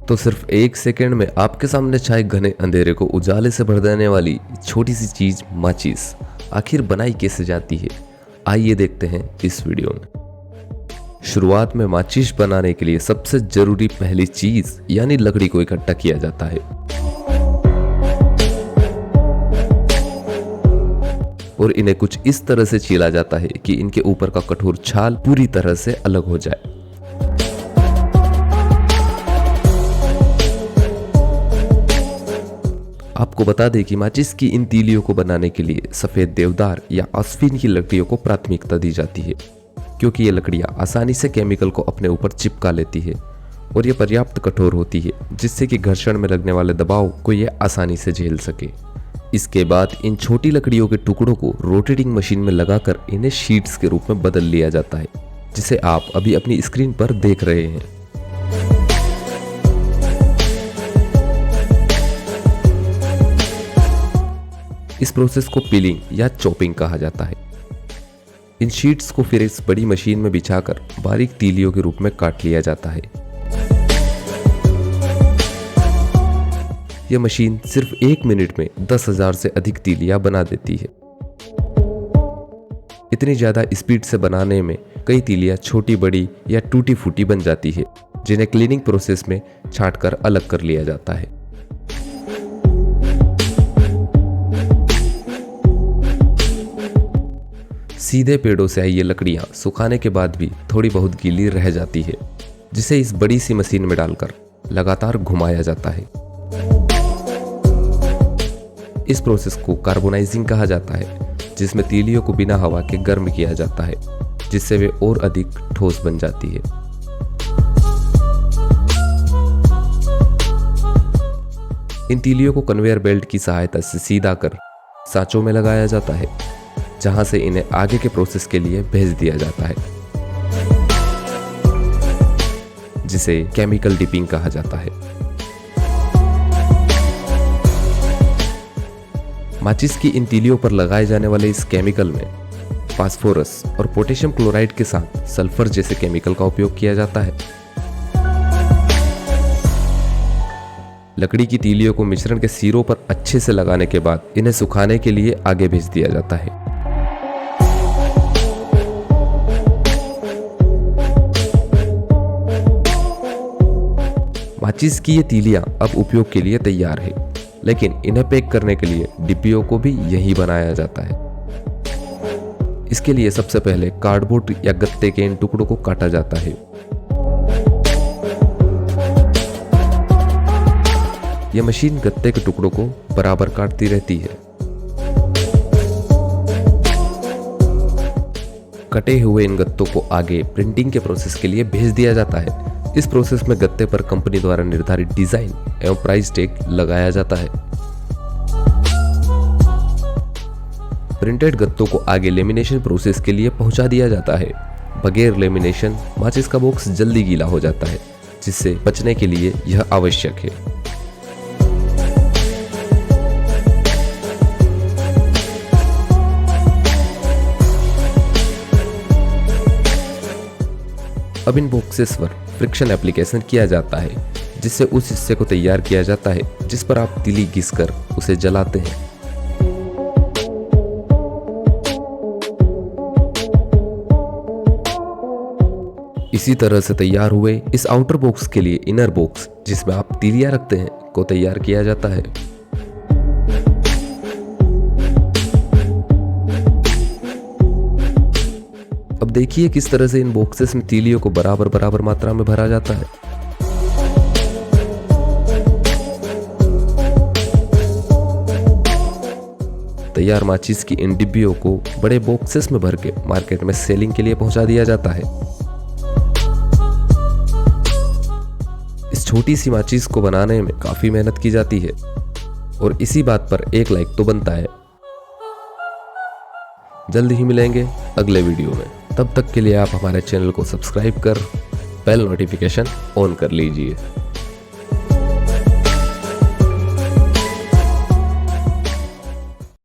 तो सिर्फ 1 सेकंड में आपके सामने छाए घने अंधेरे को उजाले से भर देने वाली छोटी सी चीज माचिस आखिर बनाई कैसे जाती है, आइए देखते हैं इस वीडियो में। शुरुआत में माचिस बनाने के लिए सबसे जरूरी पहली चीज यानी लकड़ी को इकट्ठा किया जाता है और इन्हें कुछ इस तरह से छीला जाता है कि इनके ऊपर का कठोर छाल पूरी तरह से अलग हो जाए। आपको बता दें कि माचिस की इन तीलियों को बनाने के लिए सफेद देवदार या आस्फीन की लकड़ियों को प्राथमिकता दी जाती है, क्योंकि ये लकड़ियां आसानी से केमिकल को अपने ऊपर चिपका लेती है और ये पर्याप्त कठोर होती है जिससे कि घर्षण में लगने वाले दबाव को ये आसानी से झेल सके। इसके बाद इन छोटी लकड़ियों के टुकड़ों को रोटेटिंग मशीन में लगाकर इन्हें शीट्स के रूप में बदल लिया जाता है, जिसे आप अभी अपनी स्क्रीन पर देख रहे हैं। इस प्रोसेस को पीलिंग या चॉपिंग कहा जाता है। इन शीट्स को फिर इस बड़ी मशीन में बिछाकर बारीक तीलियों के रूप में काट लिया जाता है। यह मशीन सिर्फ 1 मिनट में 10,000 से अधिक तीलियां बना देती है। इतनी ज्यादा स्पीड से बनाने में कई तीलियां छोटी बड़ी या टूटी फूटी बन जाती है, जिन्हें क्लीनिंग प्रोसेस में छांटकर अलग कर लिया जाता है। सीधे पेड़ों से आई ये लकड़ियां सुखाने के बाद भी थोड़ी बहुत गीली रह जाती है, जिसे इस बड़ी सी मशीन में डालकर लगातार घुमाया जाता है। इस प्रोसेस को कार्बोनाइजिंग कहा जाता है, जिसमें तीलियों को बिना हवा के गर्म किया जाता है, जिससे वे और अधिक ठोस बन जाती है। इन तीलियों को कन्वेयर बेल्ट की सहायता से सीधा कर सांचों में लगाया जाता है, जहां से इन्हें आगे के प्रोसेस के लिए भेज दिया जाता है, जिसे केमिकल डिपिंग कहा जाता है। माचिस की इन तीलियों पर लगाए जाने वाले इस केमिकल में फास्फोरस और पोटेशियम क्लोराइड के साथ सल्फर जैसे केमिकल का उपयोग किया जाता है। लकड़ी की तीलियों को मिश्रण के सिरों पर अच्छे से लगाने के बाद इन्हें सुखाने के लिए आगे भेज दिया जाता है। माचिस की ये तीलियां अब उपयोग के लिए तैयार है, लेकिन इन्हें पैक करने के लिए डिब्बियों को भी यही बनाया जाता है। इसके लिए सबसे पहले कार्डबोर्ड या गत्ते के इन टुकड़ों को काटा जाता है। यह मशीन गत्ते के टुकड़ों को बराबर काटती रहती है। कटे हुए इन गत्तों को आगे प्रिंटिंग के प्रोसेस के लिए भेज दिया जाता है। इस प्रोसेस में गत्ते पर कंपनी द्वारा निर्धारित डिजाइन एवं प्राइस टैग लगाया जाता है। प्रिंटेड गत्तों को आगे लेमिनेशन प्रोसेस के लिए पहुंचा दिया जाता है। बगैर लेमिनेशन माचिस का बॉक्स जल्दी गीला हो जाता है, जिससे बचने के लिए यह आवश्यक है। अब इन बॉक्सेस पर फ्रिक्शन एप्लीकेशन किया जाता है, जिससे उस हिस्से को तैयार किया जाता है जिस पर आप तीली घिसकर उसे जलाते हैं। इसी तरह से तैयार हुए इस आउटर बॉक्स के लिए इनर बॉक्स, जिसमें आप तीलियां रखते हैं, को तैयार किया जाता है। अब देखिए किस तरह से इन बॉक्सेस में तीलियों को बराबर बराबर मात्रा में भरा जाता है। तैयार माचिस की इन डिब्बियों को बड़े बॉक्सेस में भर के मार्केट में सेलिंग के लिए पहुंचा दिया जाता है। इस छोटी सी माचिस को बनाने में काफी मेहनत की जाती है और इसी बात पर 1 लाइक तो बनता है। जल्द ही मिलेंगे अगले वीडियो में, तब तक के लिए आप हमारे चैनल को सब्सक्राइब कर बेल नोटिफिकेशन ऑन कर लीजिए।